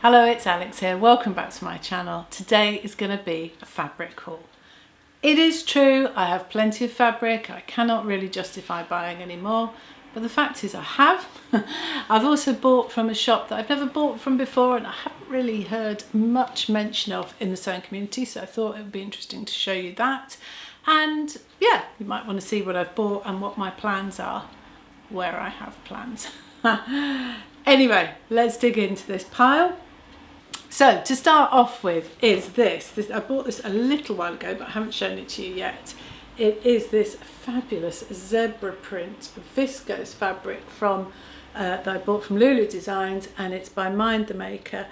Hello, it's Alex here. Welcome back to my channel. Today is going to be a fabric haul. It is true, I have plenty of fabric. I cannot really justify buying any more, but the fact is I have. I've also bought from a shop that I've never bought from before and I haven't really heard much mention of in the sewing community, so I thought it would be interesting to show you that. And yeah, you might want to see what I've bought and what my plans are, where I have plans. Anyway, let's dig into this pile. So to start off with is this. I bought this a little while ago, but I haven't shown it to you yet. It is this fabulous zebra print viscose fabric from that I bought from Lulou Designs, and it's by Mind the Maker,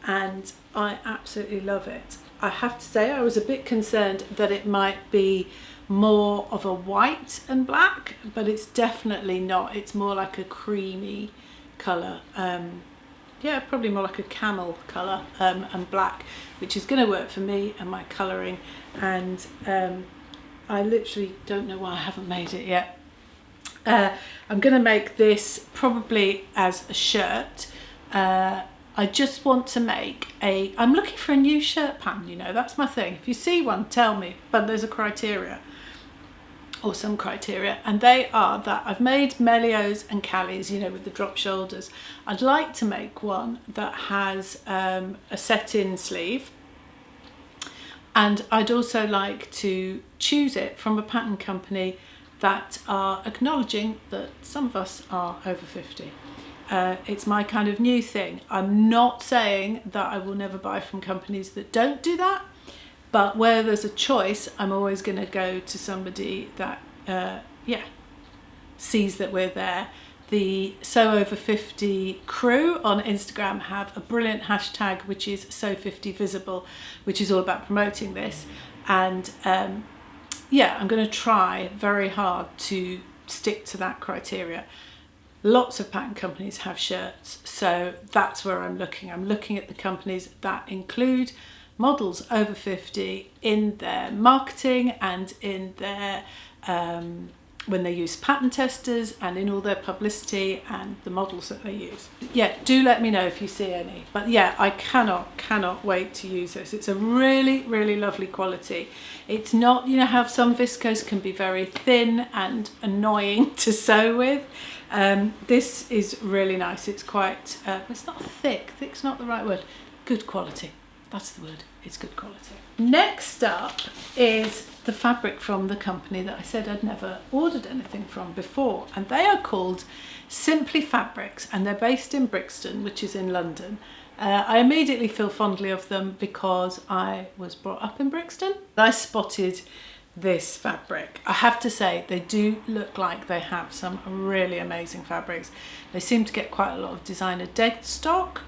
and I absolutely love it. I have to say I was a bit concerned that it might be more of a white and black, but it's definitely not. It's more like a creamy colour. Yeah, probably more like a camel colour and black, which is going to work for me and my colouring. And I literally don't know why I haven't made it yet. I'm going to make this probably as a shirt. I just want to make I'm looking for a new shirt pattern, you know, that's my thing. If you see one, tell me, but there's a criteria. Or some criteria, and they are that I've made Melios and Callies, you know, with the drop shoulders. I'd like to make one that has a set-in sleeve, and I'd also like to choose it from a pattern company that are acknowledging that some of us are over 50. It's my kind of new thing. I'm not saying that I will never buy from companies that don't do that, but where there's a choice, I'm always going to go to somebody that, sees that we're there. The Sew Over 50 crew on Instagram have a brilliant hashtag, which is Sew50Visible, which is all about promoting this. And I'm going to try very hard to stick to that criteria. Lots of pattern companies have shirts, so that's where I'm looking. I'm looking at the companies that include models over 50 in their marketing and in their when they use pattern testers and in all their publicity and the models that they use. Yeah, do let me know if you see any. But yeah, I cannot wait to use this. It's a really lovely quality. It's not, you know how some viscose can be very thin and annoying to sew with. This is really nice. It's quite it's not thick's not the right word, good quality. That's the word, it's good quality. Next up is the fabric from the company that I said I'd never ordered anything from before, and they are called Simply Fabrics, and they're based in Brixton, which is in London. I immediately feel fondly of them because I was brought up in Brixton. I spotted this fabric. I have to say they do look like they have some really amazing fabrics. They seem to get quite a lot of designer dead stock.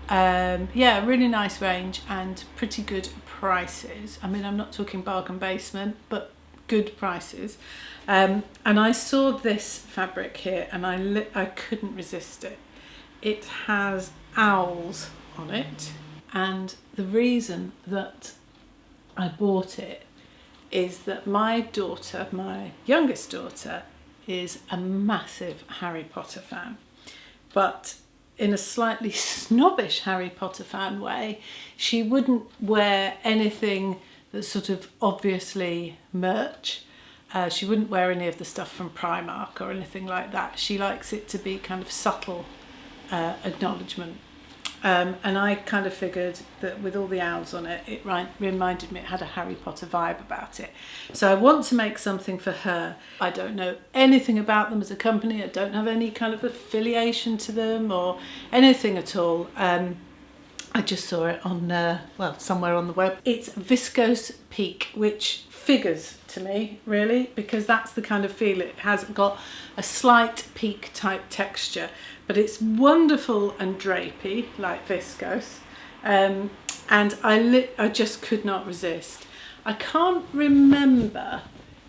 Yeah, really nice range and pretty good prices. I mean, I'm not talking bargain basement, but good prices. And I saw this fabric here and I couldn't resist it. It has owls on it, and the reason that I bought it is that my daughter, my youngest daughter, is a massive Harry Potter fan, but in a slightly snobbish Harry Potter fan way. She wouldn't wear anything that's sort of obviously merch. She wouldn't wear any of the stuff from Primark or anything like that. She likes it to be kind of subtle acknowledgement. And I kind of figured that with all the owls on it, it reminded me it had a Harry Potter vibe about it. So I want to make something for her. I don't know anything about them as a company. I don't have any kind of affiliation to them or anything at all. I just saw it on, somewhere on the web. It's Viscose Pique, which figures to me, really, because that's the kind of feel it has. Got a slight pique type texture, but it's wonderful and drapey like viscose, and I just could not resist. I can't remember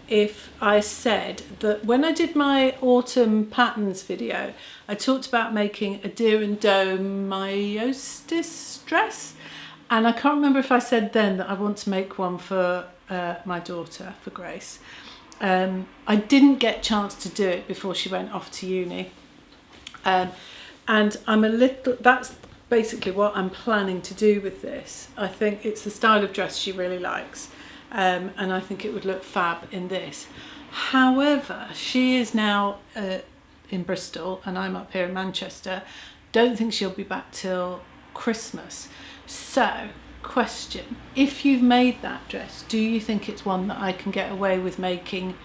if I said that when I did my autumn patterns video, I talked about making a deer and doe myostis dress, and I can't remember if I said then that I want to make one for my daughter, for Grace. I didn't get a chance to do it before she went off to uni. And I'm a little, that's basically what I'm planning to do with this. I think it's the style of dress she really likes, and I think it would look fab in this. However, she is now in Bristol and I'm up here in Manchester. Don't think she'll be back till Christmas. So, question, if you've made that dress, do you think it's one that I can get away with making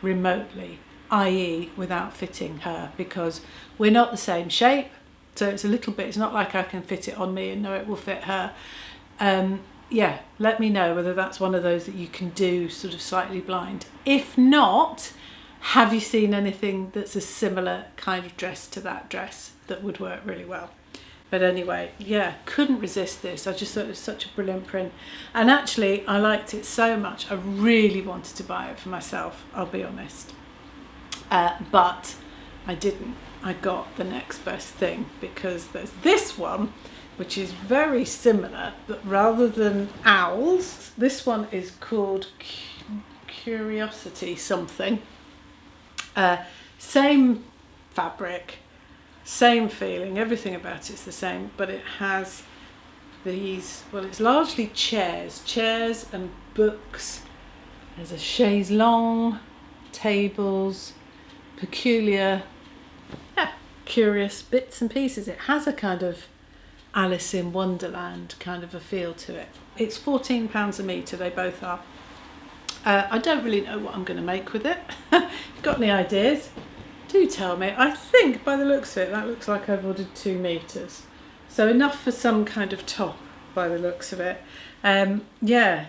remotely, i.e. without fitting her? Because we're not the same shape, so it's a little bit, it's not like I can fit it on me and know it will fit her. Yeah, let me know whether that's one of those that you can do sort of slightly blind. If not, have you seen anything that's a similar kind of dress to that dress that would work really well? But anyway, yeah, couldn't resist this. I just thought it was such a brilliant print. And actually, I liked it so much, I really wanted to buy it for myself, I'll be honest. But I didn't. I got the next best thing, because there's this one, which is very similar, but rather than owls, this one is called Curiosity something. Same fabric, same feeling, everything about it's the same, but it has these, well, it's largely chairs and books. There's a chaise longue, tables, peculiar, curious bits and pieces. It has a kind of Alice in Wonderland kind of a feel to it. It's £14 a metre, they both are. I don't really know what I'm going to make with it. If you've got any ideas, do tell me. I think by the looks of it, that looks like I've ordered 2 metres. So enough for some kind of top by the looks of it. Yeah.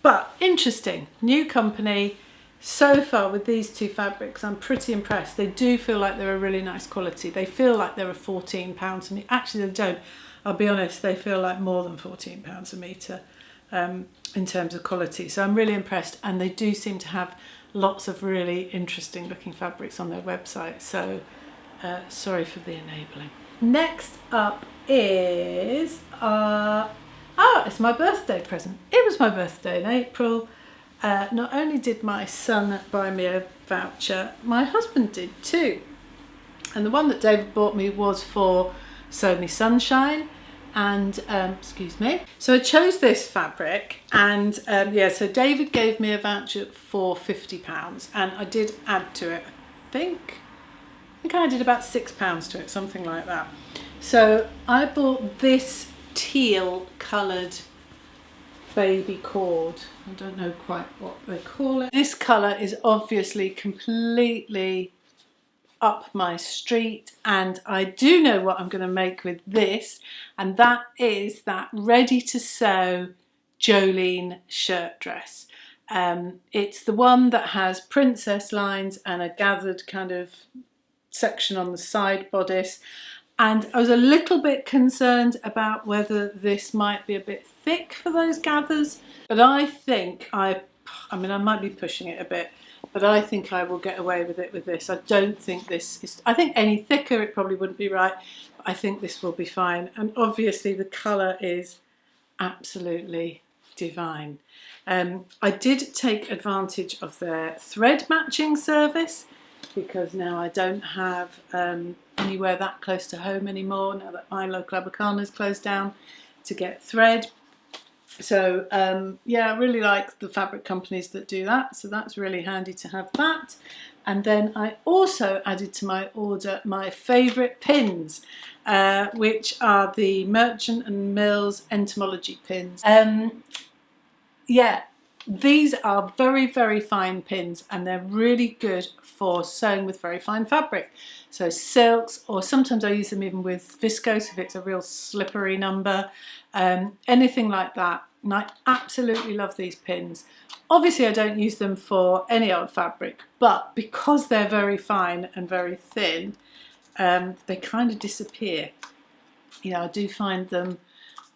But interesting, new company. So far with these 2 fabrics, I'm pretty impressed. They do feel like they're a really nice quality. They feel like they're a £14 a metre. Actually, they don't. I'll be honest, they feel like more than £14 a metre in terms of quality. So I'm really impressed. And they do seem to have lots of really interesting looking fabrics on their website. So sorry for the enabling. Next up is, it's my birthday present. It was my birthday in April. Not only did my son buy me a voucher, my husband did too. And the one that David bought me was for Sew Me Sunshine. And, excuse me. So I chose this fabric and so David gave me a voucher for £50 and I did add to it. I think I did about £6 to it, something like that. So I bought this teal coloured baby cord. I don't know quite what they call it. This colour is obviously completely up my street, and I do know what I'm going to make with this, and that is that ready to sew Jolene shirt dress. It's the one that has princess lines and a gathered kind of section on the side bodice. And I was a little bit concerned about whether this might be a bit thick for those gathers, but I think I might be pushing it a bit, but I think I will get away with it with this. I don't think this is, I think any thicker it probably wouldn't be right, but I think this will be fine. And obviously the colour is absolutely divine. I did take advantage of their thread matching service, because now I don't have anywhere that close to home anymore, now that my local Abercarner's closed down, to get thread. So yeah, I really like the fabric companies that do that, so that's really handy to have that. And then I also added to my order my favourite pins, which are the Merchant and Mills entomology pins. Yeah, these are very, very fine pins, and they're really good for sewing with very fine fabric. So silks, or sometimes I use them even with viscose if it's a real slippery number, anything like that. And I absolutely love these pins. Obviously I don't use them for any old fabric, but because they're very fine and very thin, they kind of disappear. You know, I do find them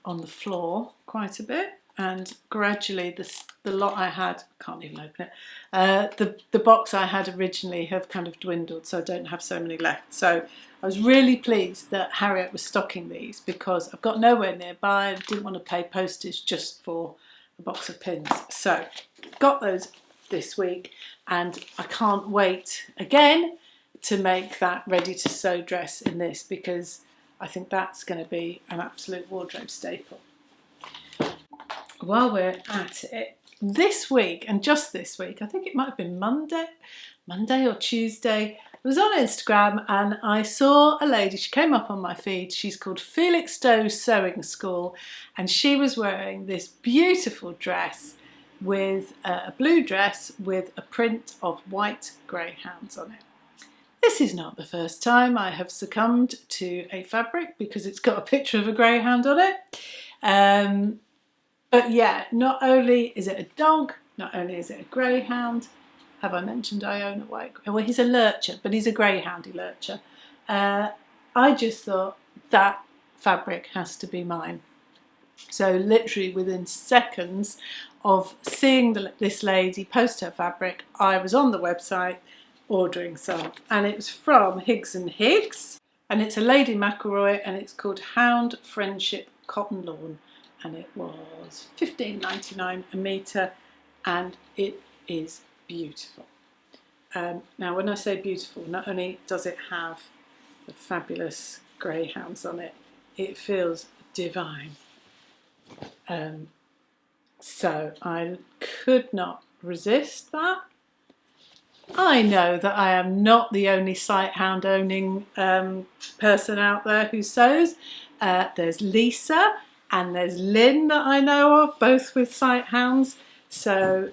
on the floor quite a bit, and gradually the lot I had, can't even open it, the box I had originally have kind of dwindled, so I don't have so many left. So I was really pleased that Harriet was stocking these, because I've got nowhere nearby and didn't want to pay postage just for a box of pins. So got those this week, and I can't wait again to make that ready to sew dress in this, because I think that's going to be an absolute wardrobe staple. While we're at it, this week, and just this week, I think it might have been Monday or Tuesday, I was on Instagram and I saw a lady, she came up on my feed, she's called Felix Doe Sewing School, and she was wearing this beautiful dress with a blue dress with a print of white greyhounds on it. This is not the first time I have succumbed to a fabric because it's got a picture of a greyhound on it. But yeah, not only is it a dog, not only is it a greyhound. Have I mentioned I own a white? Well, he's a lurcher, but he's a greyhoundy lurcher. I just thought that fabric has to be mine. So literally within seconds of seeing this lady post her fabric, I was on the website ordering some, and it was from Higgs and Higgs, and it's a Lady McElroy, and it's called Hound Friendship Cotton Lawn, and it was $15.99 a metre, and it is beautiful. Now when I say beautiful, not only does it have the fabulous greyhounds on it, it feels divine. So I could not resist that. I know that I am not the only Sighthound owning person out there who sews. There's Lisa and there's Lynn that I know of, both with Sighthounds. So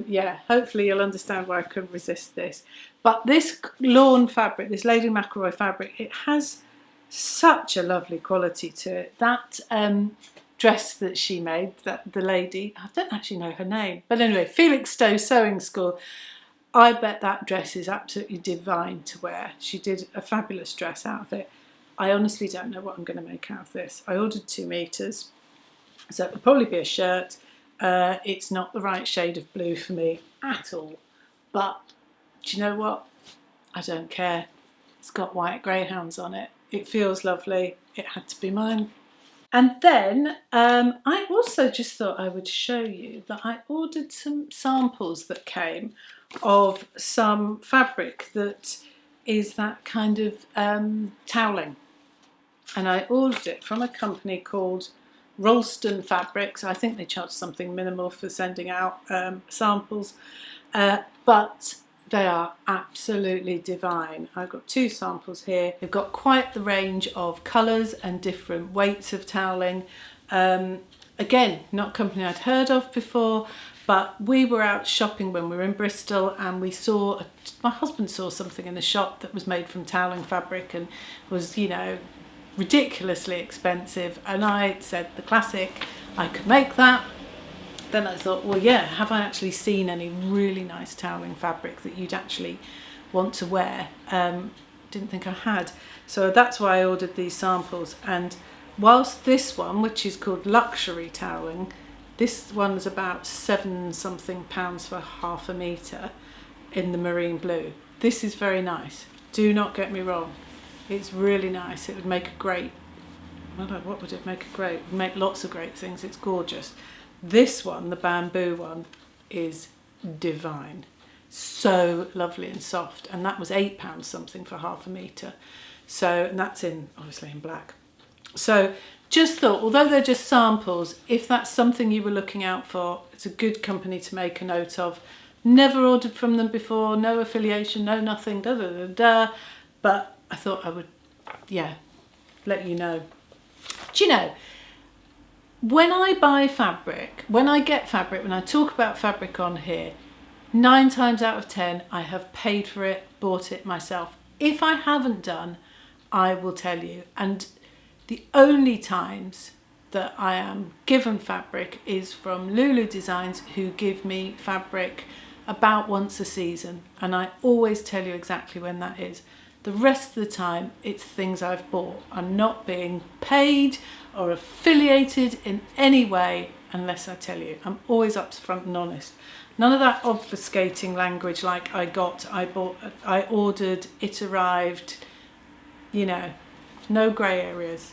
yeah, hopefully you'll understand why I couldn't resist this. But this lawn fabric, this Lady McElroy fabric, it has such a lovely quality to it. That dress that she made, that the lady, I don't actually know her name, but anyway, Felix Doe Sewing School, I bet that dress is absolutely divine to wear. She did a fabulous dress out of it. I honestly don't know what I'm going to make out of this. I ordered 2 meters, so it will probably be a shirt. It's not the right shade of blue for me at all, but do you know what? I don't care. It's got white greyhounds on it. It feels lovely. It had to be mine. And then I also just thought I would show you that I ordered some samples that came of some fabric that is that kind of toweling. And I ordered it from a company called Ralston Fabrics. I think they charge something minimal for sending out samples, but they are absolutely divine. I've got 2 samples here. They've got quite the range of colours and different weights of toweling. Again, not a company I'd heard of before, but we were out shopping when we were in Bristol, and we saw, my husband saw something in the shop that was made from toweling fabric and was, you know, ridiculously expensive, and I said the classic, I could make that. Then I thought, well, yeah, have I actually seen any really nice toweling fabric that you'd actually want to wear? Didn't think I had. So that's why I ordered these samples. And whilst this one, which is called Luxury Toweling, this one's about £7 something for half a metre in the marine blue. This is very nice. Do not get me wrong. It's really nice. It would make a great, I don't know, what would it make a great? It would make lots of great things. It's gorgeous. This one, the bamboo one, is divine. So lovely and soft. And that was £8 something for half a metre. So, and that's obviously in black. So just thought, although they're just samples, if that's something you were looking out for, it's a good company to make a note of. Never ordered from them before, no affiliation, no nothing, but I thought I would, yeah, let you know. Do you know, when I buy fabric, when I get fabric, when I talk about fabric on here, 9 times out of 10, I have paid for it, bought it myself. If I haven't done, I will tell you. And the only times that I am given fabric is from Lulou Designs, who give me fabric about once a season. And I always tell you exactly when that is. The rest of the time, it's things I've bought. I'm not being paid or affiliated in any way unless I tell you. I'm always upfront and honest. None of that obfuscating language like I bought, I ordered, it arrived, you know, no grey areas.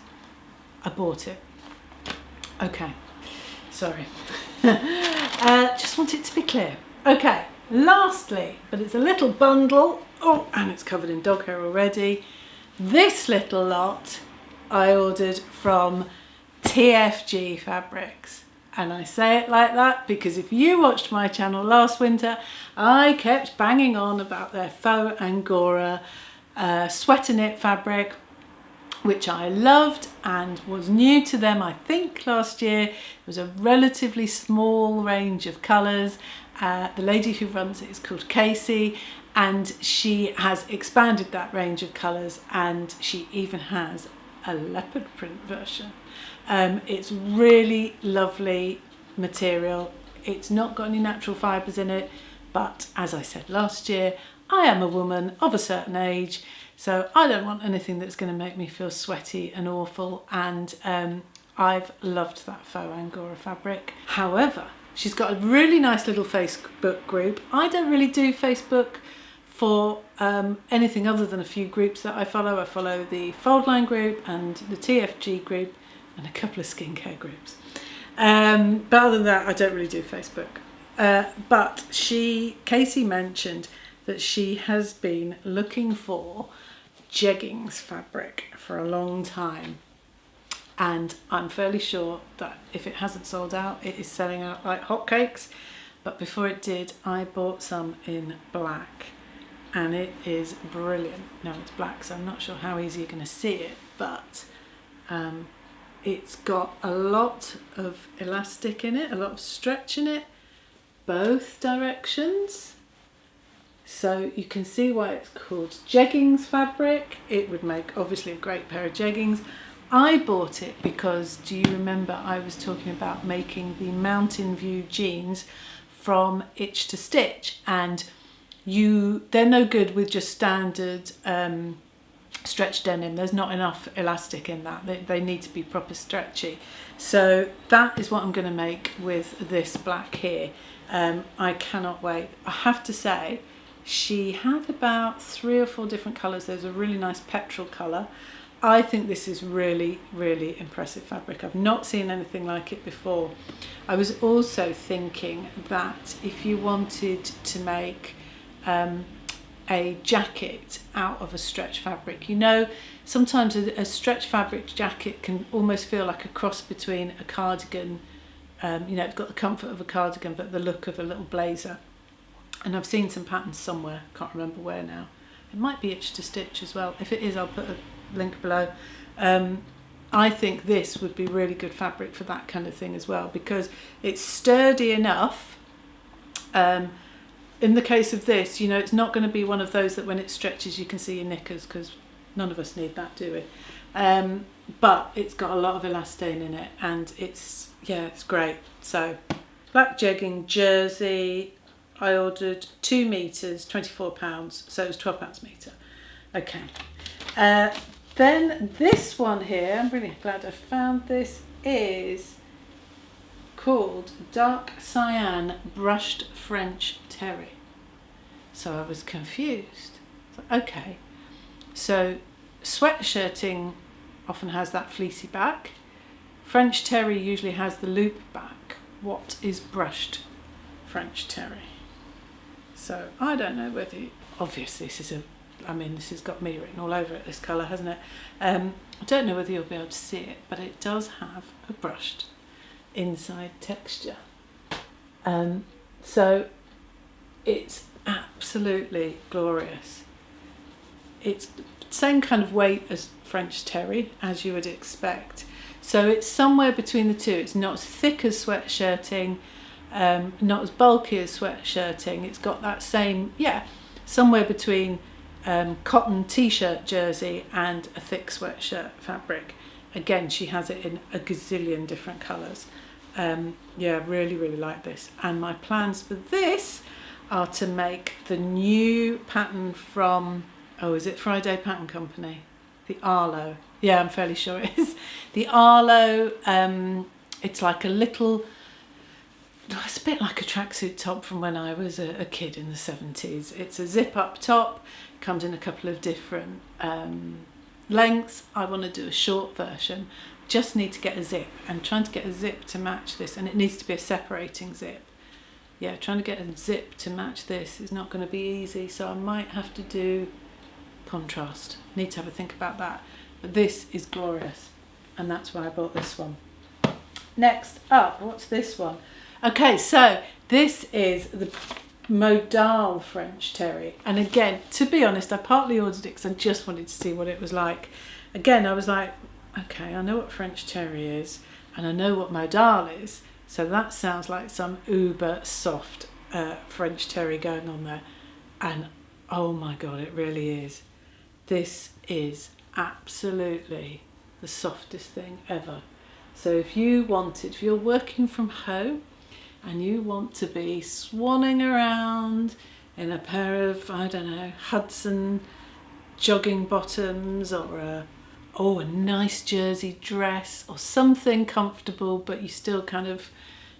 I bought it. Okay, sorry. Just want it to be clear. Okay, lastly, but it's a little bundle. Oh, and it's covered in dog hair already. This little lot I ordered from TFG Fabrics. And I say it like that because if you watched my channel last winter, I kept banging on about their faux Angora sweater knit fabric, which I loved and was new to them, I think last year. It was a relatively small range of colours. The lady who runs it is called Casey, and she has expanded that range of colours, and she even has a leopard print version. It's really lovely material. It's not got any natural fibres in it, but as I said last year, I am a woman of a certain age, so I don't want anything that's going to make me feel sweaty and awful, and I've loved that faux Angora fabric. However, she's got a really nice little Facebook group. I don't really do Facebook for anything other than a few groups that I follow. I follow the Fold Line group and the TFG group and a couple of skincare groups. But other than that, I don't really do Facebook. But Casey mentioned that she has been looking for jeggings fabric for a long time, and I'm fairly sure that if it hasn't sold out, it is selling out like hotcakes. But before it did, I bought some in black, and it is brilliant. Now it's black, so I'm not sure how easy you're going to see it, but it's got a lot of elastic in it, a lot of stretch in it, both directions. So you can see why it's called jeggings fabric. It would make obviously a great pair of jeggings. I bought it because, do you remember I was talking about making the Mountain View jeans from Itch to Stitch, and they're no good with just standard stretch denim. There's not enough elastic in that. They need to be proper stretchy. So that is what I'm going to make with this black here. I cannot wait. I have to say, she had about 3 or 4 different colours. There's a really nice petrol colour. I think this is really, really impressive fabric. I've not seen anything like it before. I was also thinking that if you wanted to make a jacket out of a stretch fabric, you know, sometimes a stretch fabric jacket can almost feel like a cross between a cardigan. You know, it's got the comfort of a cardigan but the look of a little blazer. And I've seen some patterns somewhere, can't remember where now. It might be Itch to Stitch as well. If it is, I'll put a link below. I think this would be really good fabric for that kind of thing as well, because it's sturdy enough. In the case of this, you know, it's not going to be one of those that when it stretches you can see your knickers, because none of us need that, do we? But it's got a lot of elastane in it, and it's great. So black jegging jersey. I ordered 2 meters, £24, so it was £12 a metre. Okay. Then this one here, I'm really glad I found this, is called Dark Cyan Brushed French Terry. So I was confused. Okay. So sweatshirting often has that fleecy back. French Terry usually has the loop back. What is brushed French Terry? So I don't know whether obviously this has got me written all over it, this colour, hasn't it? I don't know whether you'll be able to see it, but it does have a brushed inside texture. So it's absolutely glorious. It's the same kind of weight as French Terry, as you would expect. So it's somewhere between the two. It's not as thick as sweatshirting, not as bulky as sweatshirting. It's got that same, somewhere between cotton t-shirt jersey and a thick sweatshirt fabric. Again, she has it in a gazillion different colours. Really, really like this. And my plans for this are to make the new pattern from, is it Friday Pattern Company? The Arlo. Yeah, I'm fairly sure it is. The Arlo, it's like a little, it's a bit like a tracksuit top from when I was a kid in the 70s. It's a zip up top, comes in a couple of different lengths. I want to do a short version. Just need to get a zip. I'm trying to get a zip to match this, and it needs to be a separating zip. Yeah, trying to get a zip to match this is not going to be easy, so I might have to do contrast. Need to have a think about that. but this is glorious, and that's why I bought this one. Next up, what's this one? Okay, so this is the Modal French Terry, and again, to be honest, I partly ordered it because I just wanted to see what it was like. Again, I was like, okay, I know what French Terry is, and I know what Modal is, so that sounds like some uber soft French Terry going on there, and oh my god, it really is. This is absolutely the softest thing ever. So if you're working from home and you want to be swanning around in a pair of, I don't know, Hudson jogging bottoms, or a nice jersey dress, or something comfortable, but you still kind of,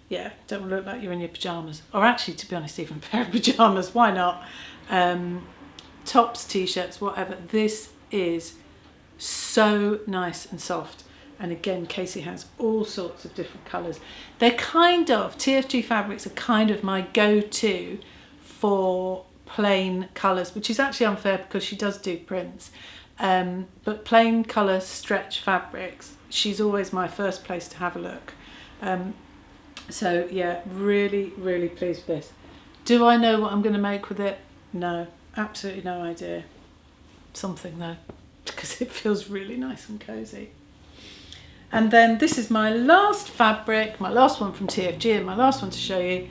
yeah, don't want to look like you're in your pyjamas. Or actually, to be honest, even a pair of pyjamas, why not? Tops, t-shirts, whatever. This is so nice and soft. And again, Casey has all sorts of different colours. They're kind of, TFG fabrics are kind of my go-to for plain colours, which is actually unfair because she does do prints. But plain colour stretch fabrics, she's always my first place to have a look. So yeah, really, really pleased with this. Do I know what I'm going to make with it? No, absolutely no idea. Something though, because it feels really nice and cosy. And then this is my last fabric, my last one from TFG, and my last one to show you.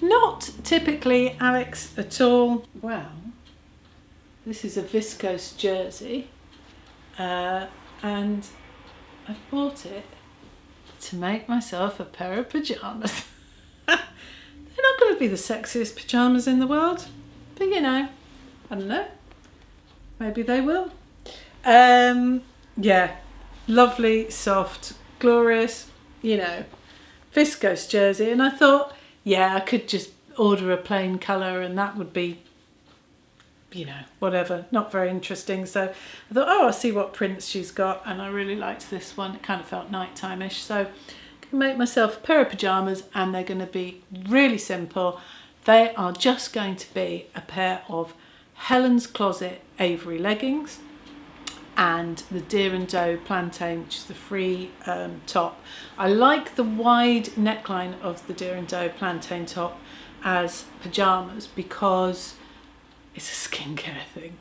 Not typically Alex at all. Well, this is a viscose jersey, and I bought it to make myself a pair of pyjamas. They're not going to be the sexiest pyjamas in the world, but you know, I don't know, maybe they will. Yeah, lovely, soft, glorious, you know, viscose jersey. And I thought, yeah, I could just order a plain colour and that would be, you know, whatever, not very interesting. So I thought, oh, I'll see what prints she's got, and I really liked this one. It kind of felt nighttime-ish, so I can make myself a pair of pyjamas, and they're going to be really simple. They are just going to be a pair of Helen's Closet Avery leggings and the Deer and Doe Plantain, which is the free top. I like the wide neckline of the Deer and Doe Plantain top as pyjamas because it's a skincare thing,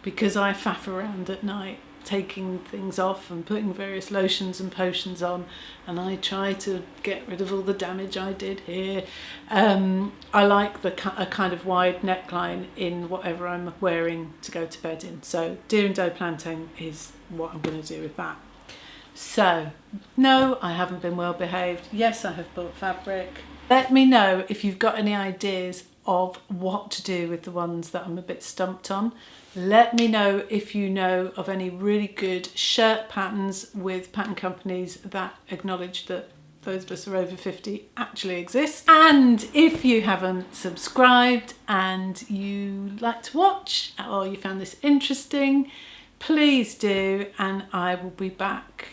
because I faff around at night taking things off and putting various lotions and potions on, and I try to get rid of all the damage I did here. I like a kind of wide neckline in whatever I'm wearing to go to bed in. So Deer and Doe Plantain is what I'm going to do with that. So no, I haven't been well behaved. Yes, I have bought fabric. Let me know if you've got any ideas of what to do with the ones that I'm a bit stumped on. Let me know if you know of any really good shirt patterns with pattern companies that acknowledge that those of us who are over 50 actually exist. And if you haven't subscribed and you like to watch, or you found this interesting, please do, and I will be back.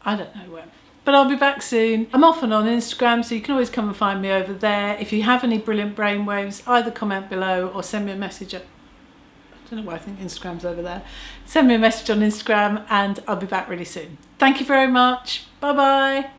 I don't know when, but I'll be back soon. I'm often on Instagram, so you can always come and find me over there. If you have any brilliant brainwaves, either comment below or send me a message at, I don't know why I think Instagram's over there. Send me a message on Instagram and I'll be back really soon. Thank you very much. Bye bye.